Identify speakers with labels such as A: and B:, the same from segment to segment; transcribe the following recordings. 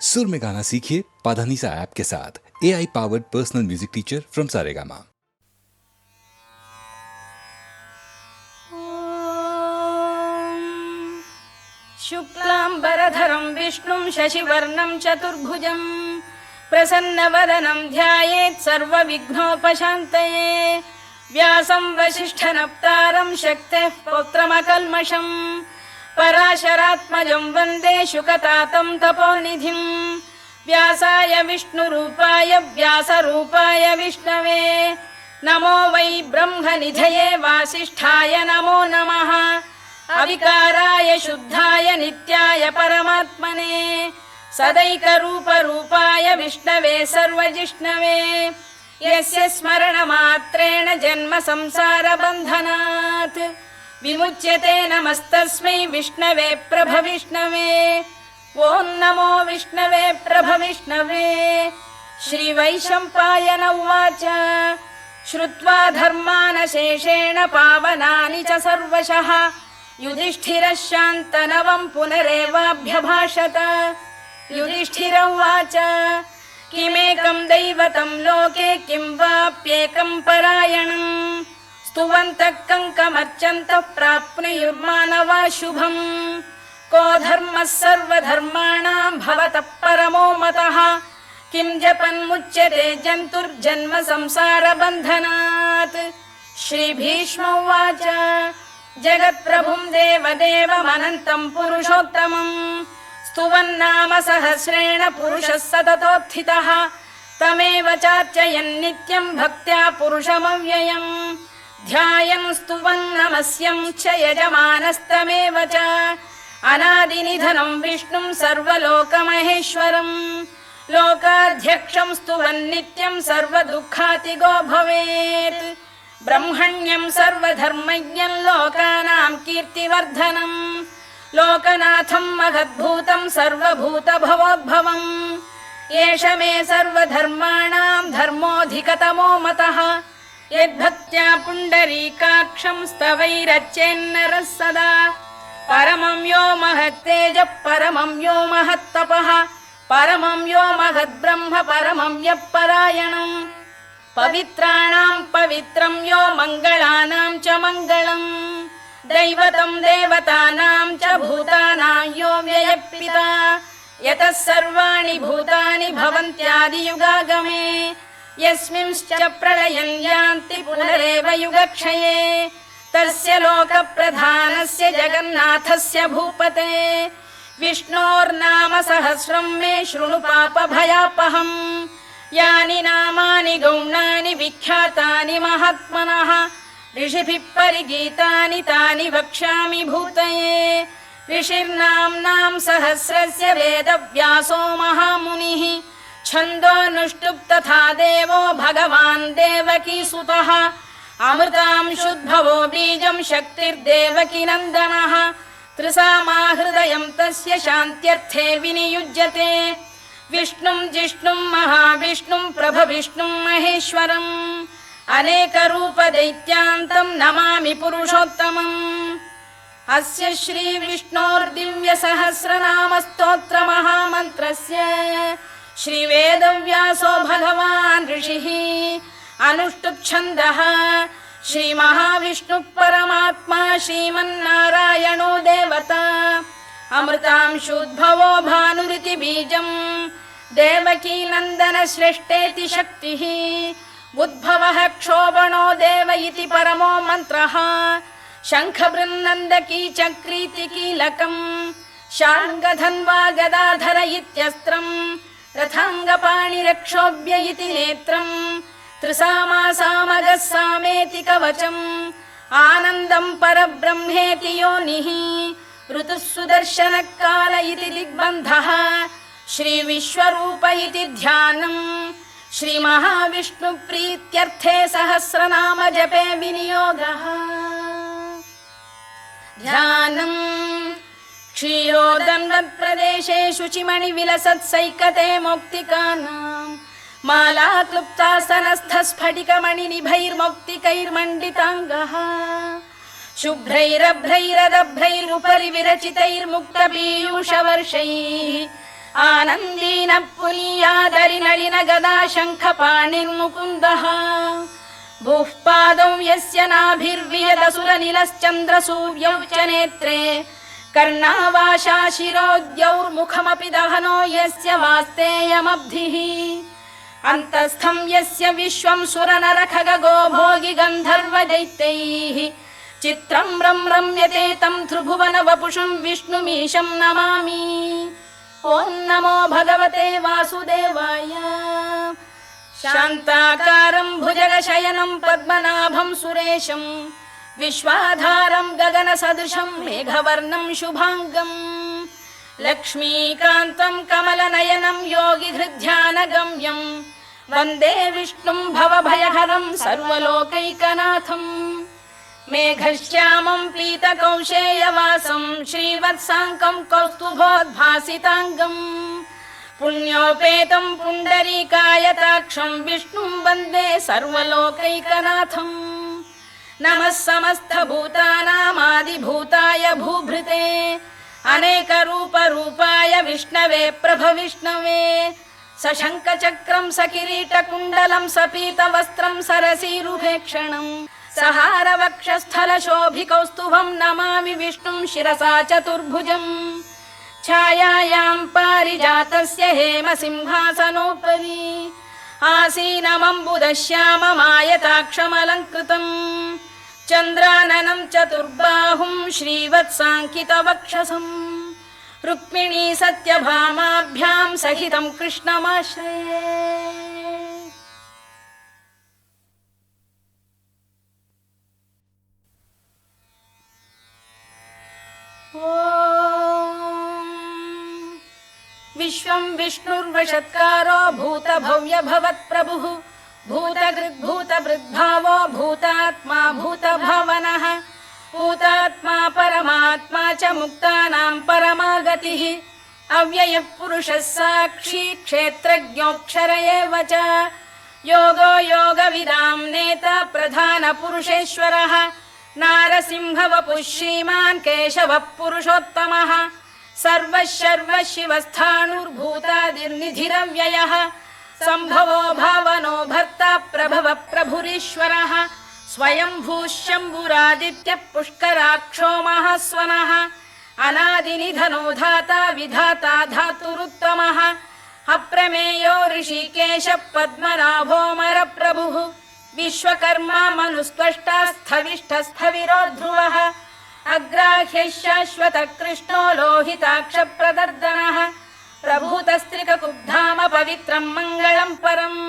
A: सुर में गाना सीखिए पाधानीसा ऐप के साथ। AI powered personal music teacher from Saregama.
B: शुक्लांबरधरं विष्णुं शशिवर्णं चतुर्भुजं प्रसन्नवदनं ध्यायेत् सर्वविघ्नोपशान्तये। व्यासं वसिष्ठनप्तारं शक्तेः पौत्रमकल्मषं पराशरात्मजं वन्दे शुकतातं तपोनिधिं। व्यासाय विष्णुरूपाय व्यासरूपाय विष्णवे नमो वै ब्रह्मनिधये वासिष्ठाय नमो नमः। अविकाराय शुद्धाय नित्याय परमात्मने सदैकरूपरूपाय विष्णवे सर्वजिष्णवे। यस्य स्मरणमात्रेण जन्म संसारबन्धनात् विमुच्यते नमस्तस्मै विष्णवे प्रभविष्णवे। ॐ नमो विष्णवे प्रभविष्णवे। श्रीवैशम्पायन उवाच श्रुत्वा धर्मानशेषेण पावनानि च सर्वशः युधिष्ठिरः शान्तनवं पुनरेवाभ्यभाषत। युधिष्ठिर उवाच किमेकं दैवतं लोके किं वाप्येकं परायणम् स्तुवन्तः कङ्कमर्चन्तः प्राप्नुयुर्मानवा शुभम्। को धर्मः सर्वधर्माणां भवतः परमो मतः किं जपन्मुच्यते जन्तुर्जन्म संसारबन्धनात्। श्रीभीष्म उवाच जगत्प्रभुं देवदेवमनन्तं पुरुषोत्तमं स्तुवन्नाम सहस्रेण पुरुषः सततोत्थितः तमेव चार्चयन् नित्यं भक्त्या पुरुषमव्ययम् ध्यायन् स्तुवन् नमस्यं च यजमानस्तमेव च अनादिनिधनं विष्णुं सर्वलोकमहेश्वरम् लोकाध्यक्षं स्तुवन् नित्यं सर्वदुःखातिगो भवेत्। ब्रह्मण्यं सर्वधर्मज्ञं लोकानां कीर्तिवर्धनं लोकनाथं महद्भूतं सर्वभूतभवोद्भवम्। एष मे सर्वधर्माणां धर्मोऽधिकतमो मतः यद्भक्त्या पुण्डरीकाक्षं स्तवैरच्चेन्नरः सदा। परमं यो महत्तेजः परमं यो महत्तपः परमं यो महद्ब्रह्म परमं यः परायणम्। पवित्राणां पवित्रं यो मङ्गलानां च मङ्गलम् दैवतं देवतानां च भूतानां यो व्ययपिता यतः सर्वाणि भूतानि भवन्त्यादियुगागमे यस्मिंश्च प्रलयं यान्ति पुनरेव युगक्षये तस्य लोकप्रधानस्य जगन्नाथस्य भूपते विष्णोर्नाम सहस्रं मे शृणु पापभयापहम्। यानि नामानि गौणानि विख्यातानि महात्मनः ऋषिभिः परिगीतानि तानि वक्ष्यामि भूतये। ऋषिर्नाम्नां सहस्रस्य वेदव्यासो महामुनिः छन्दोऽनुष्टुप् तथा देवो भगवान् देवकीसुतः अमृतांशुद्भवो बीजं शक्तिर्देवकी नन्दनः त्रिसामाहृदयं तस्य शान्त्यर्थे विनियुज्यते। विष्णुं जिष्णुं महाविष्णुं प्रभविष्णुं महेश्वरम् अनेकरूपदैत्यान्तं नमामि पुरुषोत्तमम्। अस्य श्रीविष्णोर्दिव्यसहस्रनामस्तोत्रमहामन्त्रस्य श्रीवेदव्यासो भगवान् ऋषिः अनुष्टुप्छन्दः श्रीमहाविष्णुः परमात्मा श्रीमन्नारायणो देवता अमृतांशुद्भवो भानुरिति बीजम् देवकी नन्दन श्रेष्ठेति शक्तिः उद्भवः क्षोभणो देव इति परमो मन्त्रः शङ्खबृन्नन्दकी चक्रीति कीलकम् शार्ङ्गधन्वा गदाधर इत्यस्त्रम् रथाङ्गपाणिरक्षोभ्य इति नेत्रम् त्रिसामासामगः सामेति कवचम् आनन्दं परब्रह्मेति योनिः ऋतुः सुदर्शनकाल इति दिग्बन्धः श्रीविश्वरूप इति ध्यानम् श्रीमहाविष्णुप्रीत्यर्थे सहस्रनाम जपे विनियोगः। ध्यानम् क्षीरोदन्वत्प्रदेशे शुचिमणिविलसत्सैकते मौक्तिकानाम् माला क्लुप्तासनस्थस्फटिकमणिनिभैर्मौक्तिकैर्मण्डिताङ्गः शुभ्रैरभ्रैरदभ्रैरुपरि विरचितैर्मुक्तपीयूषवर्षैः आनन्दीन पुलीयादरि नलिन गदा शङ्खपाणिर्मुकुन्दः भूः पादौ यस्य नाभिर्वियदसुरनिलश्चन्द्रसूर्यौ च नेत्रे कर्णावाशा शिरोद्यौर्मुखमपि दहनो यस्य वास्तेयमब्धिः अन्तस्थं यस्य विश्वं सुरनरखगो भोगि गन्धर्वदैत्यैः चित्रं रम्यते तं त्रिभुवन वपुषं विष्णुमीशं नमामि। ॐ नमो भगवते वासुदेवाय। शान्ताकारं भुजगशयनं पद्मनाभं सुरेशं विश्वाधारं गगनसदृशं मेघवर्णं शुभाङ्गं लक्ष्मीकान्तं कमलनयनं योगिहृद्ध्यानगम्यं वन्दे विष्णुं भवभयहरं सर्वलोकैकनाथं मेघश्यामं पीतकौशेयवासं श्रीवत्साङ्कं कौस्तुभोद्भासिताङ्गम् पुण्योपेतं पुण्डरीकायताक्षं विष्णुं वन्दे सर्वलोकैकनाथम् नमः समस्तभूतानामादिभूताय भूभृते अनेकरूपरूपाय विष्णवे प्रभविष्णवे सशङ्खचक्रं सकिरीटकुण्डलं सपीतवस्त्रं सरसीरुभेक्षणं सहारवक्षस्थलशोभिकौस्तुभं नमामि विष्णुं शिरसा चतुर्भुजम् छायायां पारिजातस्य हेमसिंहासनोपरि आसीनमम्बुदश्याममायताक्षमलङ्कृतम् चन्द्राननं चतुर्बाहुं श्रीवत्साङ्कितवक्षसं रुक्मिणी सत्यभामाभ्यां सहितं कृष्णमाश्रये। विश्वं विष्णुर्वषत्कारो भूतभव्य भवत्प्रभुः भूतकृद्भूतभृद्भावो भूतात्मा भूतभावनः भूतात्मा परमात्मा च मुक्तानां परमागतिः अव्ययः पुरुषः साक्षी क्षेत्रज्ञोऽक्षर एव च योगो योगविदां नेता प्रधानपुरुषेश्वरः नारसिंहवपुः श्रीमान् केशवः पुरुषोत्तमः सर्वः सर्वः शिवस्थाणुर्भूतादिर्निधिरव्ययः सम्भवो भावनो भर्ता प्रभव प्रभुरीश्वरः स्वयंभूः शम्भुरादित्यः पुष्कराक्षो महास्वनः अनादिनिधनो धाता विधाता धातुरुत्तमः अप्रमेयो ऋषिकेश पद्मनाभोऽमरप्रभुः विश्वकर्मा मनुस्त्वष्टा स्थविष्ठस्थविरो ध्रुवः अग्राह्यः शाश्वतः कृष्णो लोहिताक्षप्रदर्दनः प्रभूतस्त्रिककुब्धाम पवित्रं मङ्गलं परम्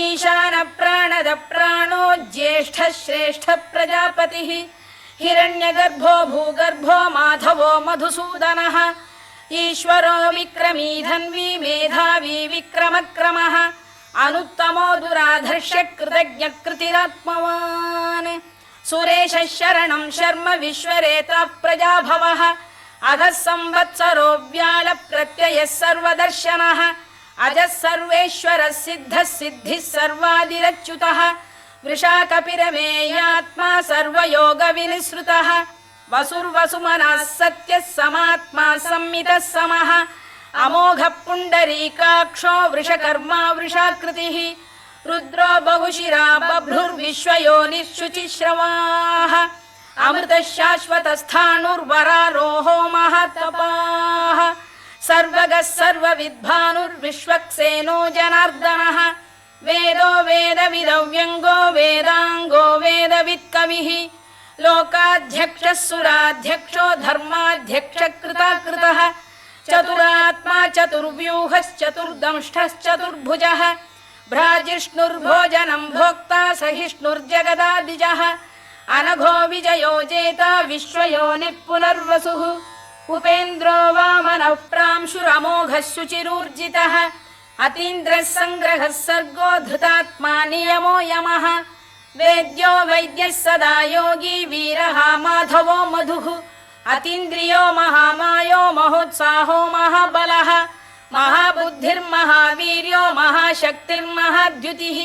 B: ईशान प्राणद प्राणो ज्येष्ठः श्रेष्ठः प्रजापतिः हिरण्यगर्भो भूगर्भो माधवो मधुसूदनः ईश्वरो विक्रमी धन्वी मेधावी विक्रमक्रमः अनुत्तमो दुराधर्ष्य कृतज्ञ कृतिरात्मवान् सुरेशः शरणं शर्म विश्वरेता प्रजाभवः अधः संवत्सरो व्याल प्रत्ययः सर्वदर्शनः अजः सर्वेश्वरः सिद्धः सिद्धिः सर्वादिरच्युतः वृषाकपिरमेयात्मा सर्वयोगविनिसृतः वसुर्वसुमनः सत्यः समात्मा संमितः समः अमोघः पुण्डरीकाक्षो वृषकर्मा वृषाकृतिः रुद्रो बहुशिरा बभ्रुर्विश्वयोनिः शुचिश्रवाः अमृतः शाश्वतस्थाणुर्वरारोहो महातपाः सर्वगः सर्वविद्भानुर्विश्वक्सेनो जनार्दनः वेदो वेदविदव्यङ्गो वेदाङ्गो वेदवित्कविः लोकाध्यक्षः सुराध्यक्षो धर्माध्यक्षकृताकृतः चतुरात्मा चतुर्व्यूहश्चतुर्दंष्टश्चतुर्भुजः भ्राजिष्णुर्भोजनं भोक्ता सहिष्णुर्जगदादिजः अनघो विजयो जेता विश्वयोनिः पुनर्वसुः उपेन्द्रो वामनः प्रांशुरमोघः शुचिरूर्जितः अतीन्द्रः सङ्ग्रहः सर्गो धृतात्मा नियमो यमः वेद्यो वैद्यः सदा योगी वीरः माधवो मधुः अतीन्द्रियो महामायो महोत्साहो महाबलः महाबुद्धिर्महावीर्यो महाशक्तिर्महाद्युतिः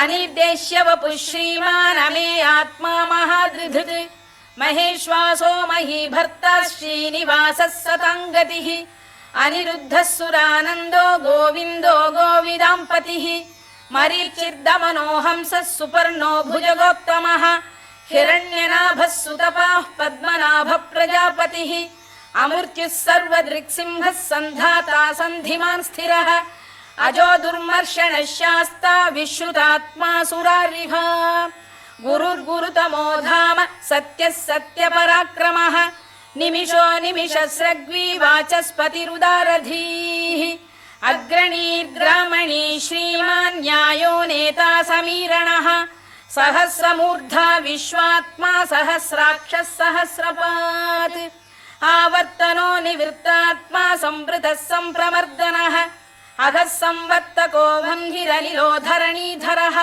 B: अनिर्देश्य वपुः श्रीमान् अमेयात्मा महाधृधृत् महेश्वासो महीभर्ता श्रीनिवासः सताङ्गतिः अनिरुद्धः सुरानन्दो गोविन्दो गोविदाम्पतिः मरीचिर्दमनोहंसः सुपर्णो भुजगोत्तमः हिरण्यनाभः सुतपाः पद्मनाभः प्रजापतिः अमृत्युः सर्वदृक्सिंहः सन्धाता सन्धिमान् स्थिरः अजो दुर्मर्षणः शास्ता विश्रुतात्मा सुरारिः गुरुर्गुरुतमो धाम सत्यः सत्यपराक्रमः निमिषो निमिषस्रग्वी वाचस्पतिरुदारधीः अग्रणीर्ग्रामणी श्रीमान् न्यायो नेता समीरणः सहस्रमूर्धा विश्वात्मा सहस्राक्षः सहस्रपात् आवर्तनो निवृत्तात्मा संवृतः सम्प्रमर्दनः अधः संवर्तको वह्निरनिलो धरणीधरः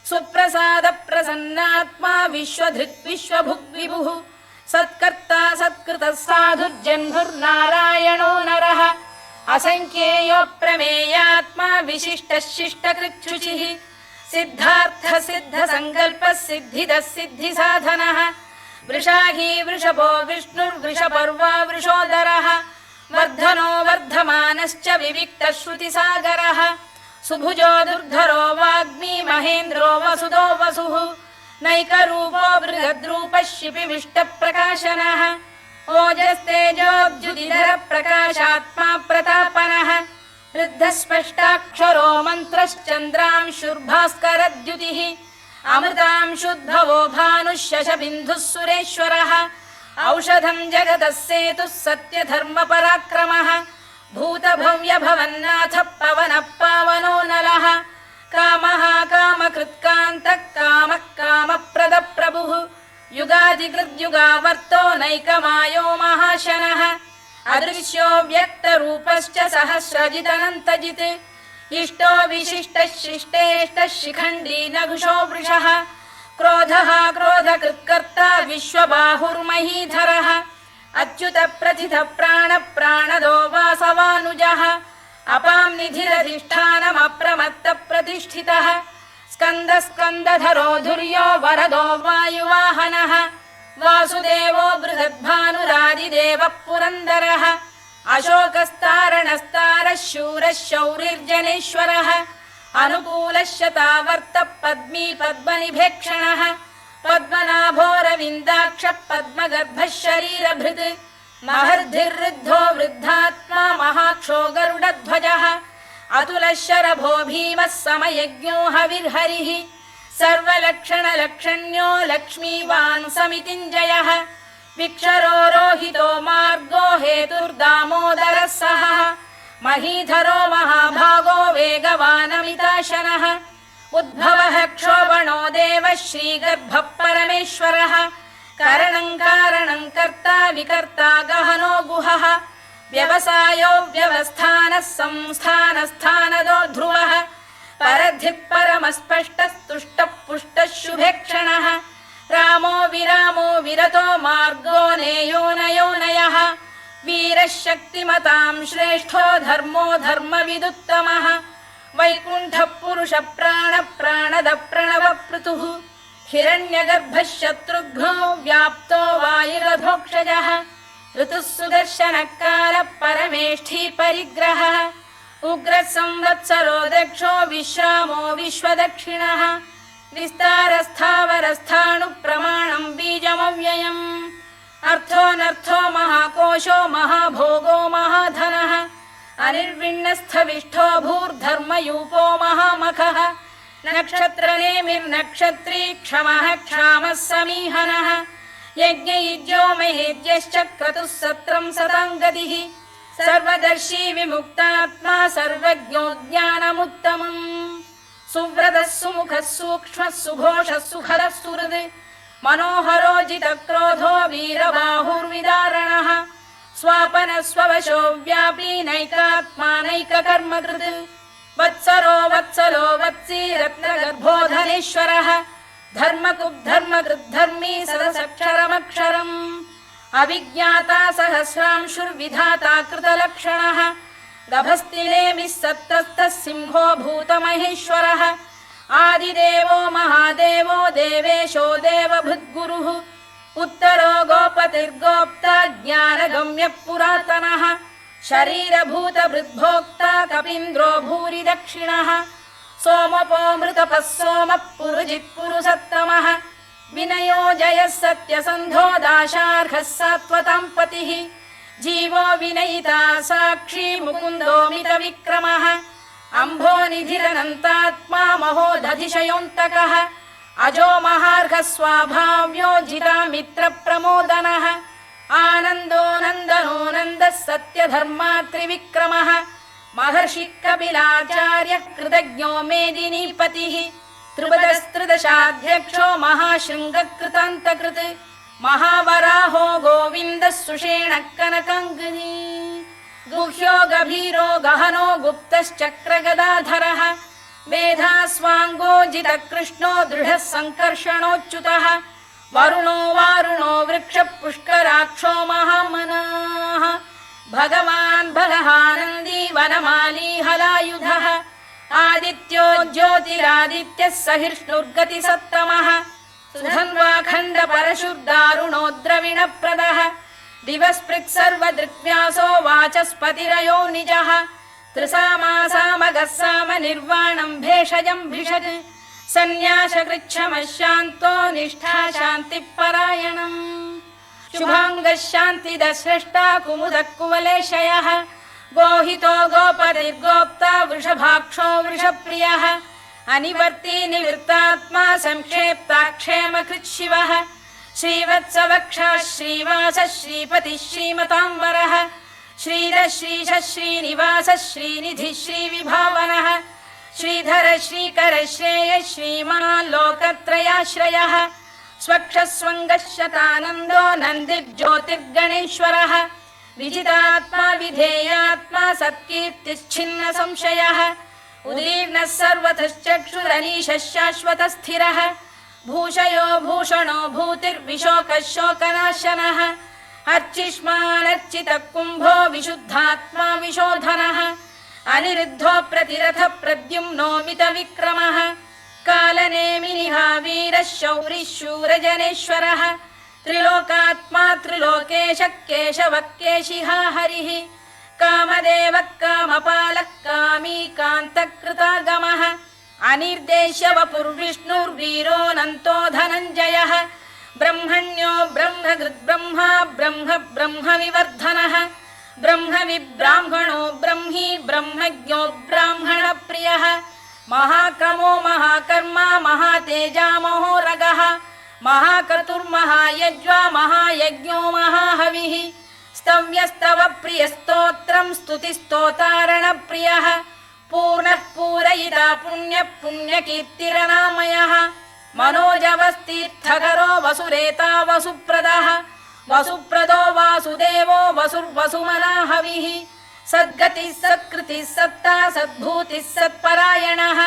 B: सुप्रसाद प्रसन्नात्मा विश्वधृक् विश्वभुग् विभुः सत्कर्ता सत्कृतः साधुर्जह्नुर्नारायणो नरः असंख्येयो प्रमेयात्मा विशिष्टः शिष्टकृच्छुचिः सिद्धार्थ सिद्ध संकल्पः सिद्धिदः सिद्धिसाधनः वृषाही वृषभो विष्णुर्वृषपर्वा वृषोदरः वर्धनो वर्धमानश्च विविक्तः श्रुतिसागरः सुभुजो दुर्धरो वाग्मी महेन्द्रो वसुदो वसुः नैकरूपो बृहद्रूपः शिपिविष्टप्रकाशनः ओजस्तेजोद्युतिधर प्रकाशात्मा प्रतापनः ऋद्धस्पष्टाक्षरो मन्त्रश्चन्द्रांशुर्भास्करद्युतिः अमृतांशुद्भवो भानुः शशबिन्दुः सुरेश्वरः औषधं जगतः सेतुः सत्यधर्मपराक्रमः भूतभव्यभवन्नाथः पवनः पावनो नलः कामः कामकृत्कान्तः कामः कामप्रदप्रभुः युगादिकृद्युगावर्तो नैकमायो महाशनः अदृश्यो व्यक्तरूपश्च सहस्रजिदनन्तजित् इष्टो विशिष्टः शिष्टेष्टः शिखण्डी नघुषो वृषः क्रोधः क्रोधकृत्कर्ता विश्वबाहुर्महीधरः अच्युत प्रथित प्राण प्राणदो वासवानुजः अपां निधिरधिष्ठानमप्रमत्त प्रतिष्ठितः स्कन्द स्कन्दधरो धुर्यो वरदो वायुवाहनः वासुदेवो बृहद्भानुरादिदेवः पुरन्दरः अशोकस्तारणस्तारः शूरः शौरिर्जनेश्वरः अनुकूलः शतावर्तः पद्मी पद्मनिभेक्षणः पद्मनाभोरविन्दाक्षः पद्मगर्भः शरीरभृत् महर्धिर्वृद्धो वृद्धात्मा महाक्षो गरुडध्वजः अतुलः शरभो भीमः समयज्ञो हविर्हरिः सर्वलक्षणलक्षण्यो लक्ष्मीवान् समितिञ्जयः विक्षरो रोहितो मार्गो हेतुर्दामोदरः सः महीधरो महाभागो वेगवानमिताशनः उद्भवः क्षोभणो देवः श्रीगर्भः परमेश्वरः करणं कारणं कर्ता विकर्ता गहनो गुहः व्यवसायो व्यवस्थानः संस्थानस्थानदो ध्रुवः परधिः परमस्पष्टस्तुष्टः पुष्टः शुभेक्षणः रामो विरामो विरतो मार्गो नेयो नयोनयः वीरः शक्तिमतां श्रेष्ठो धर्मो धर्मविदुत्तमः वैकुण्ठः पुरुष प्राण प्राणद प्रणवपृतुः हिरण्यगर्भः शत्रुघ्नो व्याप्तो वायुरधोक्षजः ऋतुः सुदर्शनकालः परमेष्ठी परिग्रहः उग्रः संवत्सरो दक्षो विश्रामो विश्वदक्षिणः विस्तारस्थावरस्थाणु प्रमाणं बीजमव्ययम् अर्थोऽनर्थो महाकोशो महाभोगो महाधनः अनिर्विण्णस्थविष्ठो भूर्धर्मयूपो महामखः नक्षत्रनेमिर्नक्षत्री क्षमः क्षामः समीहनः यज्ञयुज्यो महेद्यश्च क्रतुः सत्रं सतां गतिः सर्वदर्शी विमुक्तात्मा सर्वज्ञो ज्ञानमुत्तमम् सुव्रतः सुमुखः सूक्ष्मः सुघोषः सुखदः सुहृद् मनोहरो जितक्रोधो वीरबाहुर्विदारणः स्वापनः स्ववशो व्यापी नैकात्मा नैककर्मकृत् वत्सरो वत्सलो वत्सी रत्नगर्भो धनेश्वरः धर्मकृद्धर्मी सदसक्षरमक्षरम् अभिज्ञाता सहस्रांशुर्विधाता कृतलक्षणः गभस्तिनेमिः सत्तस्तः सिंहो भूतमहेश्वरः आदिदेवो महादेवो देवेशो उत्तरो गोपतिर्गोप्ता ज्ञानगम्यः पुरातनः शरीरभूतभृद्भोक्ता कपीन्द्रो भूरि दक्षिणः सोमपो मृतपः सोमः पुरुजित् पुरुषत्तमः विनयो जयः सत्यसन्धो दाशार्हः सात्वतां पतिः जीवो विनयिता साक्षी मुकुन्दो मितविक्रमः अम्भो निधिरनन्तात्मा महोदधिशयोऽन्तकः अजो महार्घः स्वाभाव्यो जितामित्रप्रमोदनः आनन्दो नन्दनो नन्दः सत्यधर्मात्रिविक्रमः महर्षि कपिलाचार्यः कृतज्ञो मेदिनीपतिः त्रिपदस्त्रिदशाध्यक्षो महाशृङ्गकृतान्तकृत् महावराहो गोविन्दः सुषेणः कनकाङ्गनी गुह्यो गभीरो गहनो गुप्तश्चक्रगदाधरः वेधास्वाङ्गो जितकृष्णो दृढः सङ्कर्षणोच्युतः वरुणो वारुणो वृक्षः पुष्कराक्षो महामनाः भगवान् भगहानन्दी वनमाली हलायुधः आदित्यो ज्योतिरादित्यः सहिष्णुर्गतिसत्तमः सुधन्वाखण्ड परशुर्दारुणो द्रविणप्रदः दिवस्पृक् सर्वदृक्व्यासो वाचस्पतिरयो निजः त्रिसामासामगः साम निर्वाणं भेषजं भिषज सन्न्यासकृच्छमः शान्तो निष्ठा शान्तिपरायणम् शुभाङ्गः शान्तिदश्रेष्ठा कुमुदः कुवलेशयः गोहितो गोपतिर्गोप्ता वृषभाक्षो वृषप्रियः अनिवर्ती निवृत्तात्मा संक्षेप्ता क्षेमकृत् शिवः श्रीवत्सवक्षः श्रीवासः श्रीपतिः श्रीमताम्बरः श्रीधः श्रीशः श्रीनिवासः श्रीनिधिः श्रीविभावनः श्रीधर श्रीकर श्रेयः श्रीमान् लोकत्रयाश्रयः स्वक्षस्वङ्गः शतानन्दो नन्दिर्ज्योतिर्गणेश्वरः विजितात्मा विधेयात्मा सत्कीर्तिश्छिन्न संशयः उदीर्णः सर्वतश्चक्षुरनीशः शाश्वतः स्थिरः भूषयो भूषणो भूतिर्विशोकः शोकनाशनः अर्चिष्मानर्चितः कुम्भो विशुद्धात्मा विशोधनः अनिरुद्धो प्रतिरथ प्रद्युम्नो मितविक्रमः कालनेमिनिहा वीरः शौरिः शूरजनेश्वरः त्रिलोकात्मा त्रिलोकेशः केशवः केशिहा हरिः कामदेवः कामपालः कामी कान्तकृतागमः अनिर्देश्य वपुर्विष्णुर्वीरोऽनन्तो धनञ्जयः ब्रह्मण्यो ब्रह्मकृद्ब्रह्मा ब्रह्म ब्रह्मविवर्धनः ब्रह्मविब्राह्मणो ब्रह्मी ब्रह्मज्ञो ब्राह्मणप्रियः महाक्रमो महाकर्मा महातेजा महोरगः महाक्रतुर्महायज्वा महायज्ञो महाहविः स्तव्यस्तव प्रियस्तोत्रं स्तुतिस्तोतारणप्रियः पूर्णः पूरयिता पुण्यः पुण्यकीर्तिरनामयः मनोजवस्तीर्थकरो वसुरेता वसुप्रदः वसुप्रदो वासुदेवो वसुर्वसुमनाहविः सद्गतिः सत्कृतिः सत्ता सद्भूतिः सत्परायणः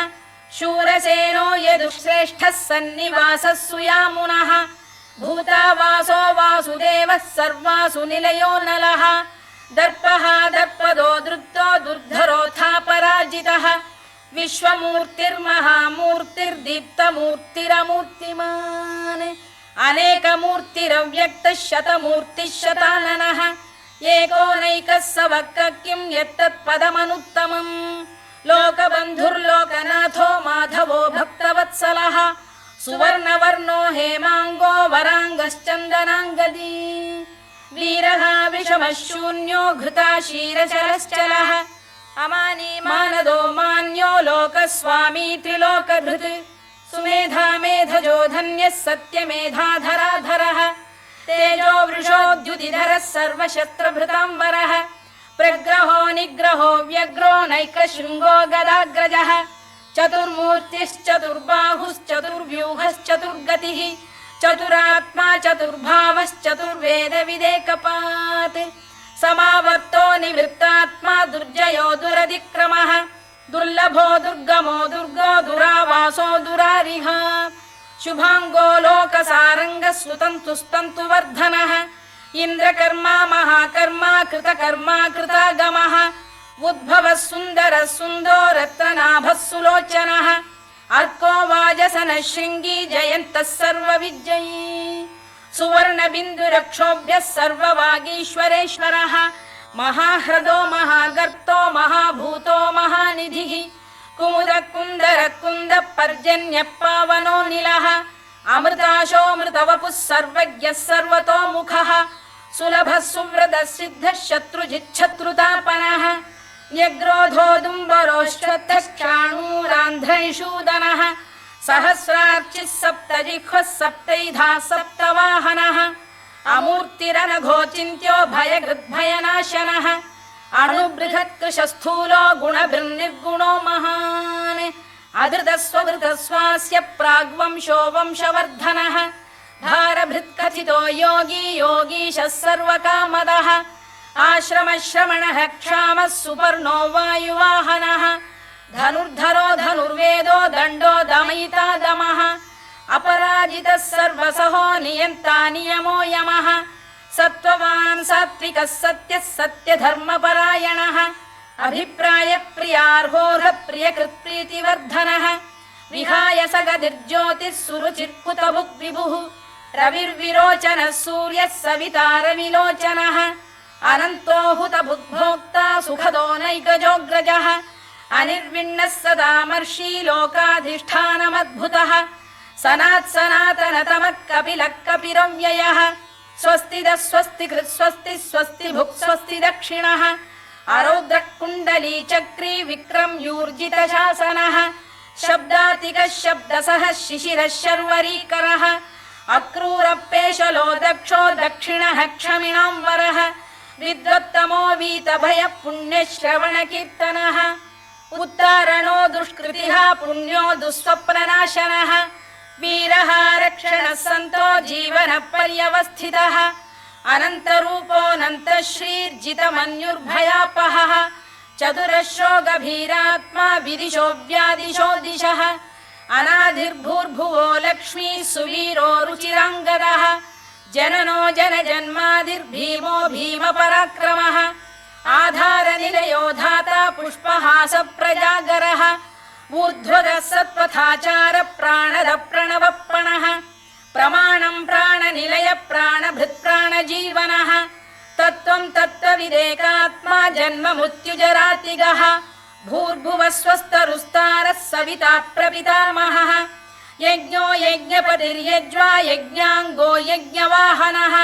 B: शूरसेनो यदुश्रेष्ठः सन्निवासः सुयामुनः भूतावासो वासुदेवः सर्वासु निलयो नलः दर्पः दर्पदो दृप्तो दुर्धरोऽथा पराजितः विश्वमूर्तिर्महामूर्तिर्दीप्तमूर्तिरमूर्तिमान् अनेकमूर्तिरव्यक्तः शतमूर्तिः शताननः एकोनैकः स वक्र किं यत्तत्पदमनुत्तमम् लोकबन्धुर्लोकनाथो माधवो भक्तवत्सलः सुवर्णवर्णो हेमाङ्गो वराङ्गश्चन्दनाङ्गदी वीरः विषमः शून्यो घृता क्षीरचरश्चलः अमानी मानदो मान्यो लोकस्वामी त्रिलोकधृत् सुमेधा मेधजो धन्यः सत्यमेधाधराधरः तेजो वृषोद्युतिधरः सर्वशस्त्रभृताम्बरः प्रग्रहो निग्रहो व्यग्रो नैकशृङ्गो गदाग्रजः चतुर्मूर्तिश्चतुर्बाहुश्चतुर्व्यूहश्चतुर्गतिः चतुरात्मा चतुर्भावश्चतुर्वेदविदेकपात् समावर्तो निवृत्तात्मा दुर्जयो दुरधिक्रमः दुर्लभो दुर्गमो दुर्गो दुरावासो दुरारिः शुभाङ्गो लोकसारङ्गः सुतन्तुस्तन्तु वर्धनः इन्द्रकर्मा महाकर्मा कृतकर्मा कृतागमः उद्भवः सुन्दरः सुन्दो रत्ननाभः सुलोचनः अर्को वाजसनः शृङ्गी जयन्तः सर्वविजयी सुवर्णबिन्दुरक्षोभ्यः सर्ववागीश्वरेश्वरः महाह्रदो महागर्तो महाभूतो महानिधिः कुमुद कुन्दर कुन्द पर्जन्य पावनो निलः अमृताशोऽमृतवपुः सर्वज्ञः सर्वतोमुखः सुलभः सुव्रतः सिद्धः शत्रुजिच्छत्रुतापनः न्यग्रोधोदुम्बरोश्वत्थक्षाणूरान्ध्रैषूदनः सहस्रार्चिः सप्तजिह्वः सप्तैधा सप्तवाहनः अमूर्तिरनघोचिन्त्यो भयकृद्भयनाशनः अणुबृहत्कृशस्थूलो गुणभिर्निर्गुणो महान् अधृतस्वधृतस्वास्य प्राग्वंशो वंशवर्धनः भारभृत्कथितो योगी योगीशः सर्वकामदः आश्रमश्रमणः क्षामः सुपर्णो वायुवाहनः धनुर्धरो धनुर्वेदो दण्डो दमयिता दमः अपराजितः सर्वसहो नियन्ता नियमो यमः सत्त्ववान् सात्विकः सत्यः सत्यधर्मपरायणः अभिप्रायप्रियार्होः प्रियकृत्प्रीतिवर्धनः विहाय सगतिर्ज्योतिः सुरुचिर्कुतभुग्विभुः रविर्विरोचनः सूर्यः सवितारविलोचनः अनन्तो हुतभुग्भोक्ता सुखदो नैकजोऽग्रजः अनिर्विण्णः सदामर्षी लोकाधिष्ठानमद्भुतः सनात्सनातनतमः कपिलः कपिरव्ययः स्वस्तिदः स्वस्तिकृत् स्वस्ति स्वस्तिभुक् स्वस्ति दक्षिणः आरौद्रः कुण्डली चक्री विक्रम्यूर्जितशासनः शब्दातिकः शब्दसः शिशिरः शर्वरीकरः अक्रूरपेशलो दक्षो दक्षिणः क्षमिणाम्बरः विद्वत्तमो वीतभयः पुण्यश्रवणकीर्तनः उत्तारणो दुष्कृतिः पुण्यो दुःस्वप्ननाशनः वीरः रक्षणः सन्तो जीवनपर्यवस्थितः अनन्तरूपोऽनन्तश्रीर्जितमन्युर्भयापहः चतुरश्रो गभीरात्मा विदिशो व्यादिशो दिशः अनाधिर्भूर्भुवो लक्ष्मी सुवीरो रुचिराङ्गदः जननो जनजन्मादिर्भीमो भीमपराक्रमः आधारनिलयो धाता पुष्पहासप्रजागरः ऊर्ध्वगः सत्पथाचार प्राणद प्रणवप्रणः प्रमाणं प्राणनिलय प्राणभृत्प्राणजीवनः तत्त्वं तत्त्वविदेकात्मा जन्म मृत्युजरातिगः भूर्भुवः स्वस्तरुस्तारः सविता प्रपितामहः यज्ञो यज्ञपतिर्यज्वा यज्ञाङ्गो यज्ञवाहनः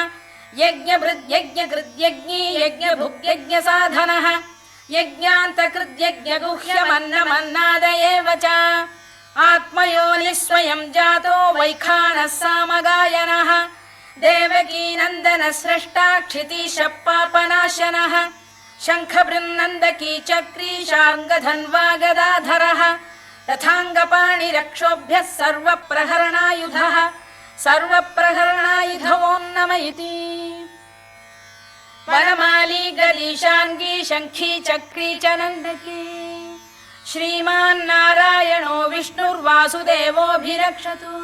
B: यज्ञभृद्यज्ञकृद्यज्ञी यज्ञभुग्यज्ञसाधनः यज्ञान्तकृद्यज्ञगुह्यमन्नमन्नाद एव च आत्मयोनिः स्वयं जातो वैखानः सामगायनः देवकीनन्दनः स्रष्टा क्षितीशः पापनाशनः शङ्खबृन्नन्दकी चक्री शार्ङ्गधन्वा गदाधरः रथाङ्गपाणिरक्षोभ्यः सर्वप्रहरणायुधः सर्वप्रहरणायुधवो नम इति वनमाली गलीशाङ्गी शङ्खी चक्री च नन्दकी श्रीमान्नारायणो विष्णुर्वासुदेवोऽभिरक्षतु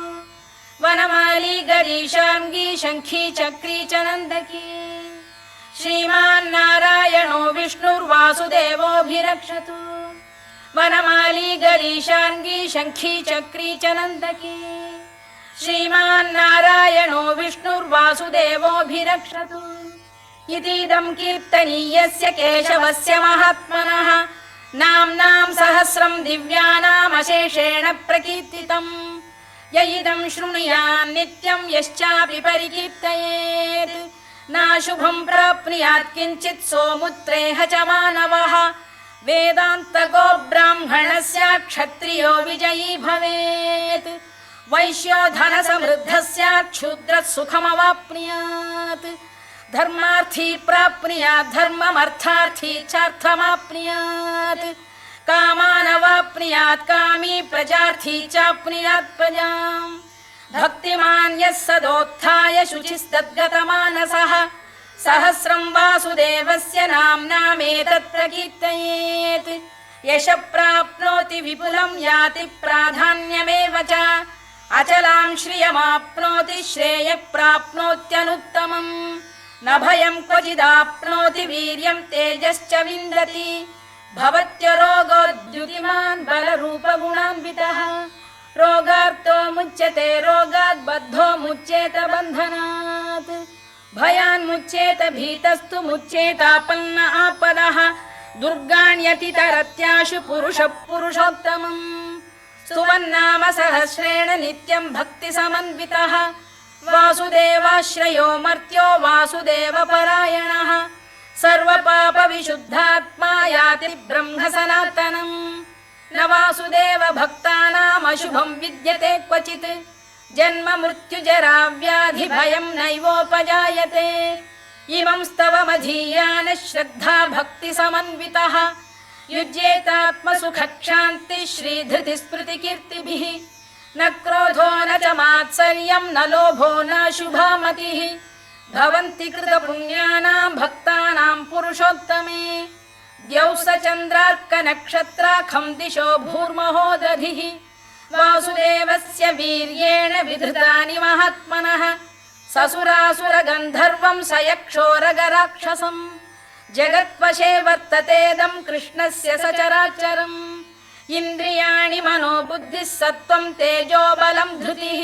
B: वनमाली गलीशाङ्गी शङ्खी चक्री च नन्दकी श्रीमान्नारायणो विष्णुर्वासुदेवोऽभिरक्षतु वनमाली गलीशाङ्गी शङ्खी चक्री च नन्दकी श्रीमान्नारायणो विष्णुर्वासुदेवोऽभिरक्षतु इतीदं कीर्तनीयस्य केशवस्य महात्मनः नाम्नां सहस्रं दिव्यानामशेषेण प्रकीर्तितम् य इदं शृणुयान् नित्यं यश्चापि परिकीर्तयेत् नाशुभं प्राप्नुयात् किञ्चित् सोमुत्रेह च मानवः वेदान्तको ब्राह्मणस्य क्षत्रियो विजयी भवेत् वैश्यो धनसमृद्धः स्यात् क्षुद्रः सुखमवाप्नुयात् धर्मार्थी प्राप्नुयात् धर्ममर्थार्थी चार्थमाप्नुयात् कामानवाप्नुयात् कामी प्रजार्थी चाप्नुयात् प्रजाम् भक्तिमान् यः सदोत्थाय शुचिस्तद्गतमानसः सहस्रं वासुदेवस्य नाम्नामेतत् प्रकीर्तयेत् यशः प्राप्नोति विपुलं याति प्राधान्यमेव च अचलां श्रियमाप्नोति श्रेयः प्राप्नोत्यनुत्तमम् न भयं क्वचिदाप्नोति वीर्यं तेजश्च विन्दति भवत्यरोगोद्युतिमान् बलरूपगुणान्वितः रोगार्तो मुच्यते रोगात् बद्धो मुच्येत बन्धनात् भयान्मुच्येत भीतस्तु मुच्येतापन्न आपदः दुर्गाण्यतितरत्याशु पुरुषः पुरुषोत्तमम् स्तुवन्नाम सहस्रेण नित्यं भक्तिसमन्वितः वासुदेवाश्रयो मर्त्यो वासुदेवपरायणः सर्वपापविशुद्धात्मा याति ब्रह्म सनातनम् न वासुदेव भक्तानामशुभं विद्यते क्वचित् जन्म मृत्युजरा व्याधि भयं नैवोपजायते इमं स्तवमधीयान श्रद्धा भक्तिसमन्वितः युज्येतात्मसुखक्षान्ति श्रीधृतिस्मृतिकीर्तिभिः न क्रोधो न च मात्सर्यं न लोभो न शुभा मतिः भवन्ति कृतपुण्यानां भक्तानां पुरुषोत्तमे द्यौः स चन्द्रार्कनक्षत्राखं दिशो भूर्महो दधिः वासुदेवस्य वीर्येण विधृतानि महात्मनः ससुरासुरगन्धर्वं स यक्षोरगराक्षसम् जगत्वशे वर्ततेदं कृष्णस्य सचराचरम् इन्द्रियाणि मनो बुद्धिः सत्त्वं तेजो बलं धृतिः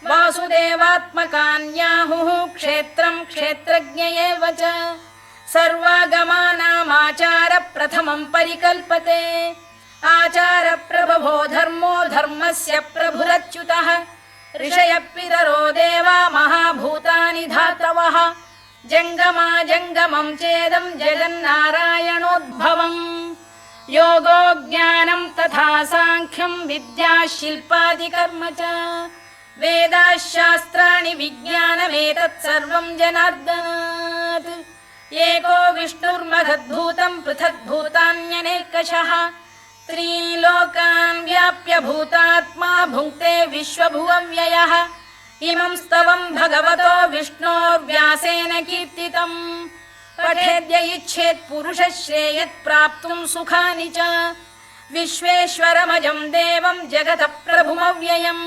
B: वासुदेवात्मकान्याहुः क्षेत्रं क्षेत्रज्ञ एव च सर्वागमानामाचार प्रथमं परिकल्पते आचार प्रभवो धर्मो धर्मस्य प्रभुरच्युतः ऋषयः पितरो देवा महाभूतानि धातवः जङ्गमा जङ्गमं चेदं जगन्नारायणोद्भवम् योगो ज्ञानं तथा साङ्ख्यं विद्या शिल्पादिकर्म च वेदाः शास्त्राणि विज्ञानमेतत् सर्वं जनार्दनात् एको विष्णुर्महद्भूतं पृथग्भूतान्यनेकशः त्रीन् लोकान् व्याप्य भूतात्मा भुङ्क्ते विश्वभुवव्ययः इमं स्तवं भगवतो विष्णोर्व्यासेन कीर्तितम् पठेद्य इच्छेत् पुरुषः श्रेयत् प्राप्तुं सुखानि च विश्वेश्वरमजं देवं जगतः प्रभुमव्ययम्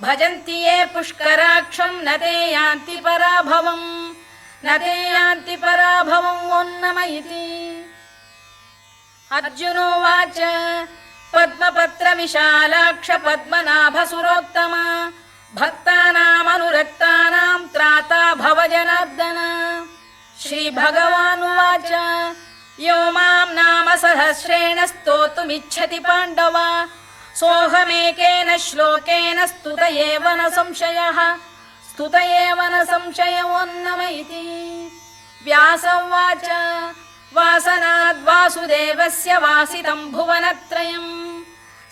B: भजन्ति ये पुष्कराक्षं न ते यान्ति पराभवम् न ते यान्ति पराभवम् ओन्नम इति अर्जुनोवाच पद्मपत्र विशालाक्ष पद्मनाभ सुरोत्तम भक्तानामनुरक्तानां त्राता भव जनार्दन श्रीभगवानुवाच यो मां नाम सहस्रेण स्तोतुमिच्छति पाण्डव सोऽहमेकेन श्लोकेन स्तुत एव न संशयः स्तुत एव न संशयोन्नम इति व्यास उवाच वासनाद्वासुदेवस्य वासितं भुवनत्रयम्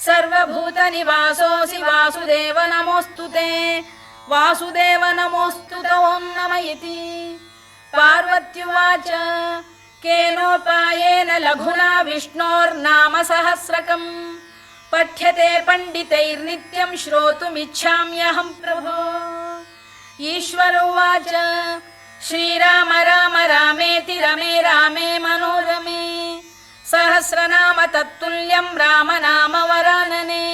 B: सर्वभूतनिवासोऽसि वासुदेव नमोऽस्तु ते वासुदेव नमोऽस्तु ते ओन्नम इति पार्वत्युवाच केनोपायेन लघुना विष्णोर्नाम सहस्रकम् पठ्यते पण्डितैर्नित्यं श्रोतुमिच्छाम्यहं प्रभो ईश्वर उवाच श्रीराम राम रामेति रमे रामे मनोरमे सहस्रनाम तत्तुल्यं राम नाम वरानने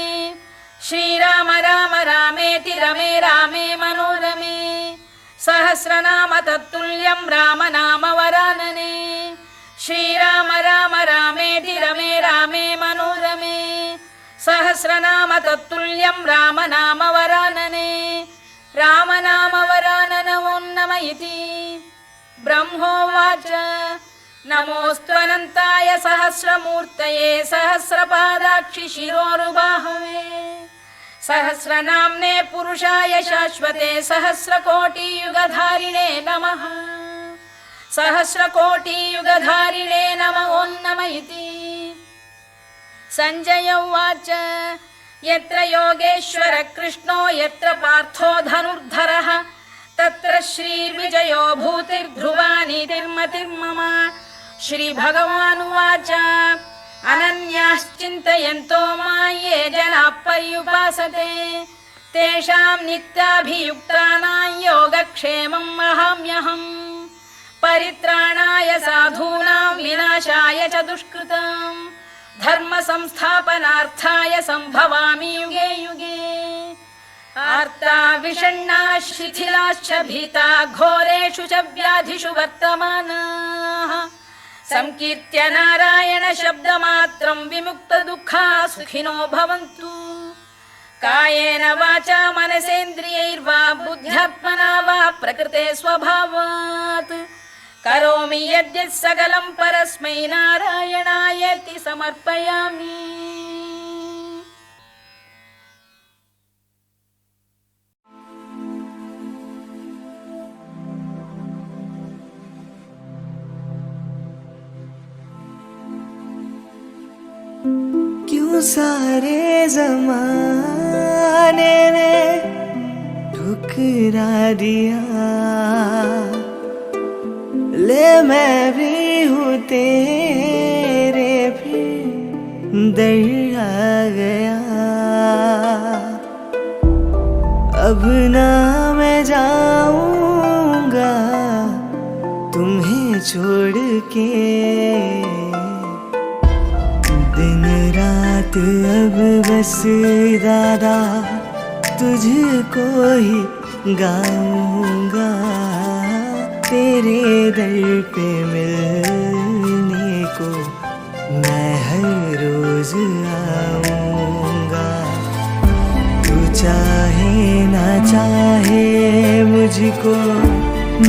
B: श्रीराम राम रामेति रमे रामे मनोरमे सहस्रनाम तत्तुल्यं राम नाम वरानने श्रीराम राम रामेति रमे रामे मनोरमे सहस्रनाम तत्तुल्यं राम नाम वरानने राम नाम वरानन ओन्नम इति ब्रह्मोवाच नमोऽस्त्वनन्ताय सहस्रमूर्तये सहस्रपादाक्षि शिरोरुबाहवे सहस्रनाम्ने पुरुषाय शाश्वते सहस्रकोटियुगधारिणे नमः सहस्रकोटियुगधारिणे नमः ओन्नम इति सञ्जय उवाच यत्र योगेश्वर कृष्णो यत्र पार्थो धनुर्धरः तत्र श्रीर्विजयो भूतिर्ध्रुवा नीतिर्मतिर्मम श्रीभगवानुवाच अनन्याश्चिन्तयन्तो मां ये जनाः पर्युपासते तेषां नित्याभियुक्तानां योगक्षेमं वहाम्यहम् परित्राणाय साधूनां विनाशाय च दुष्कृताम् धर्म संस्थापनार्थाय संभवामि युगे युगे आर्ता विषण्णा शिथिलाश्च भीता घोरेषु च व्याधिषु वर्तमानाः संकीर्त्य नारायण शब्दमात्रं विमुक्त दुःखा सुखिनो भवन्तु कायेन वाचा मनसेन्द्रियैर्वा बुद्ध्यात्मना वा प्रकृते स्वभावात् करोमि यद्यत् सकलं परस्मै नारायणायेति समर्पयामि।
C: क्यों सारे ज़माने ने ठुकरा दिया, ले मैं भी हूँ तेरे भी दर आ गया। अब ना मैं जाऊंगा तुम्हें छोड़ के, दिन रात अब बस दादा तुझको ही गाऊंगा। तेरे दर पे मिलने को मैं हर रोज आऊंगा। तू चाहे ना चाहे मुझको,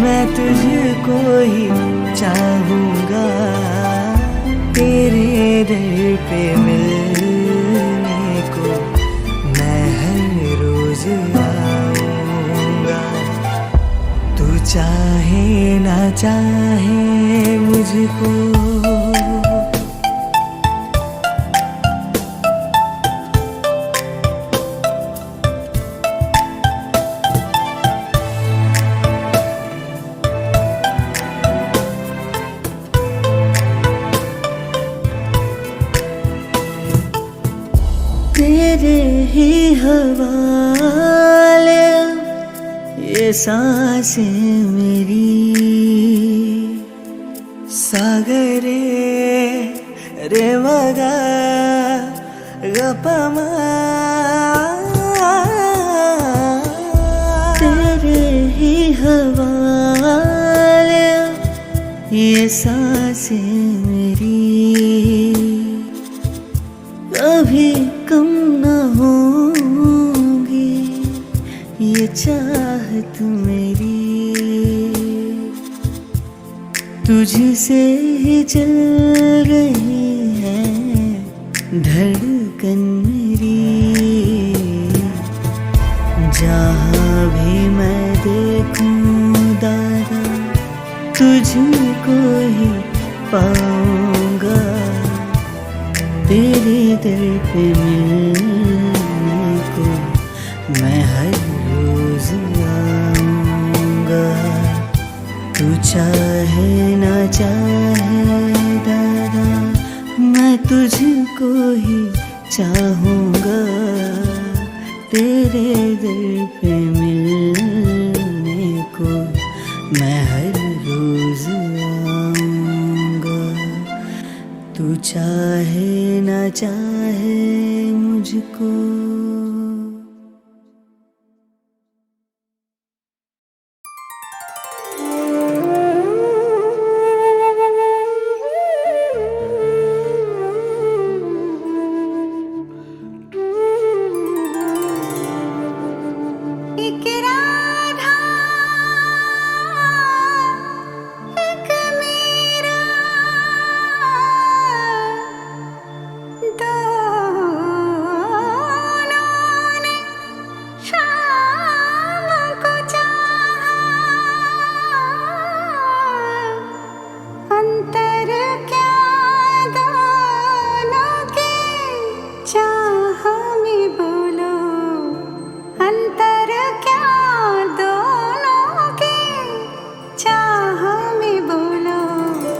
C: मैं तुझको ही चाहूंगा। तेरे दर पे मिलने को मैं हर रोज आऊंगा। तू चाहे ना चाहे मुझको। तेरे ही हवाले ये सांसें मेरी, सागरे रे मगा गपमा। तेरे ही हवाले ये सांसें मेरी, कभी कम न होगी ये चाहत मेरी। तुझसे ही चल रही है धड़कन मेरी। जहाँ भी मैं देखूं दादा तुझको ही पाऊंगा। तेरे दर पे मिलने को मैं हर रोज आऊंगा। तू चाहे ना चाहे दादा मैं तुझको ही चाहूंगा। तेरे दर पे मिलने को मैं हर रोज आऊंगा। तू चाहे ना चाहे मुझको।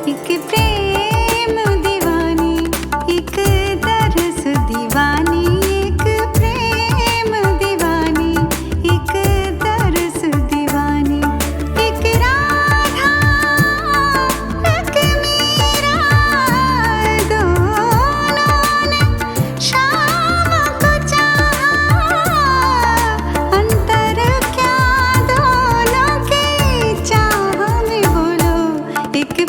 D: एक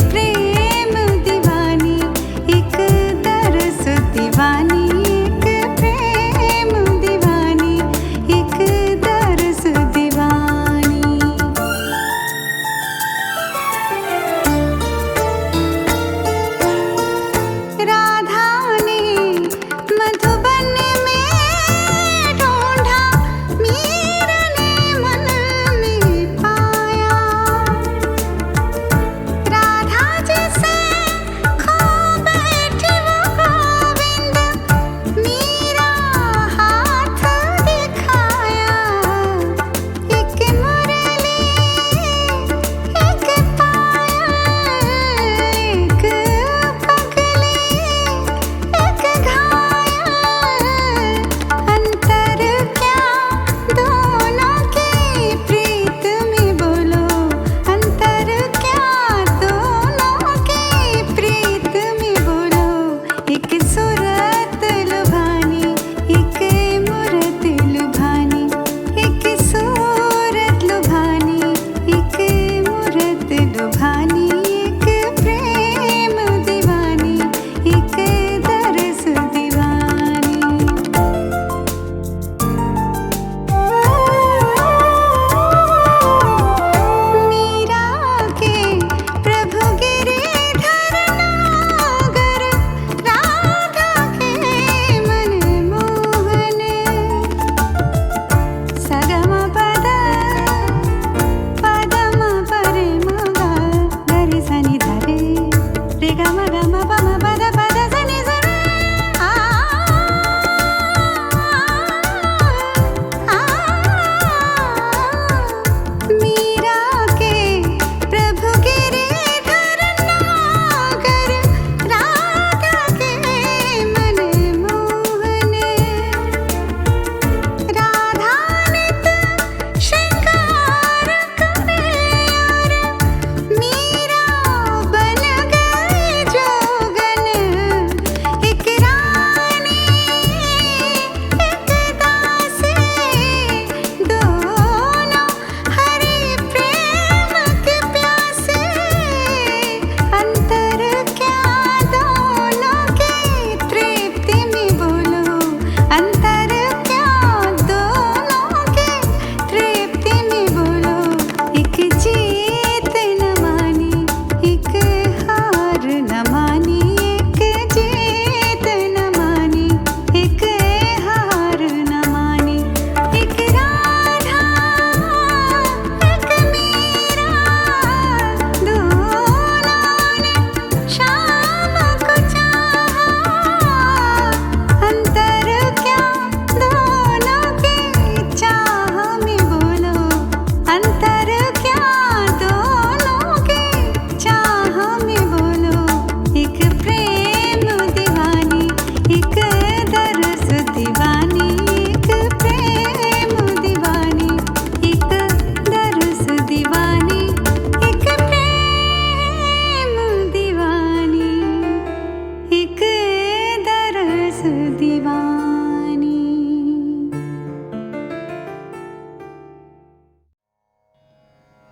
D: प्रेम दीवानी एक तरस दीवानी।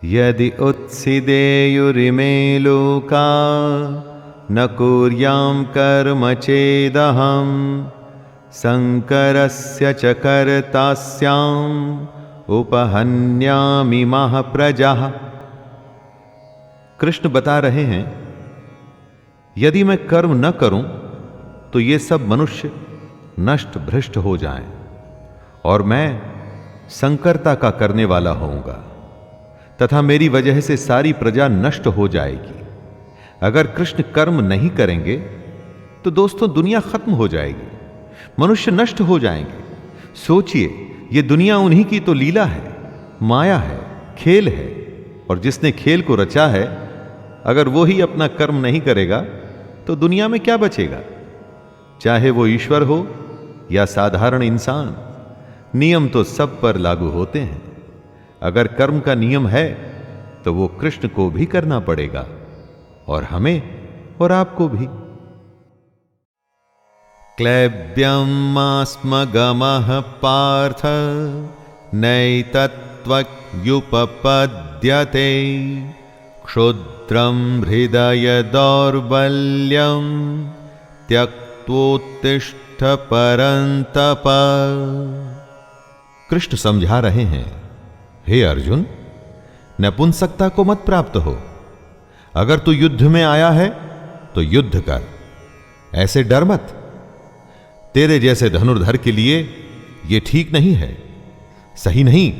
D: यदि उत्सिदेयुरिमे लोका न कुर्यां कर्म चेदहं शङ्करस्य च कर्तास्याम् उपहन्यामि महाप्रजाः। कृष्ण बता रहे हैं, यदि मैं कर्म न करूं तो ये सब मनुष्य नष्ट भ्रष्ट हो जाएं और मैं संकरता का करने वाला होऊंगा तथा मेरी वजह से सारी प्रजा नष्ट हो जाएगी। अगर कृष्ण कर्म नहीं करेंगे तो दोस्तों दुनिया खत्म हो जाएगी, मनुष्य नष्ट हो जाएंगे। सोचिए, ये दुनिया उन्हीं की तो लीला है, माया है, खेल है, और जिसने खेल को रचा है अगर वो ही अपना कर्म नहीं करेगा तो दुनिया में क्या बचेगा। चाहे वो ईश्वर हो या साधारण इंसान, नियम तो सब पर लागू होते हैं। अगर कर्म का नियम है तो वो कृष्ण को भी करना पड़ेगा और हमें और आपको भी। क्लैब्यमास्मगमः पार्थ नैतत्त्वयुपपद्यते क्षुद्रं हृदय दौर्बल्यं त्यक्त्वोत्तिष्ठ परन्तप। कृष्ण समझा रहे हैं, हे अर्जुन, नपुंसकता को मत प्राप्त हो। अगर तू युद्ध में आया है तो युद्ध कर, ऐसे डर मत। तेरे जैसे धनुर्धर के लिए यह ठीक नहीं है, सही नहीं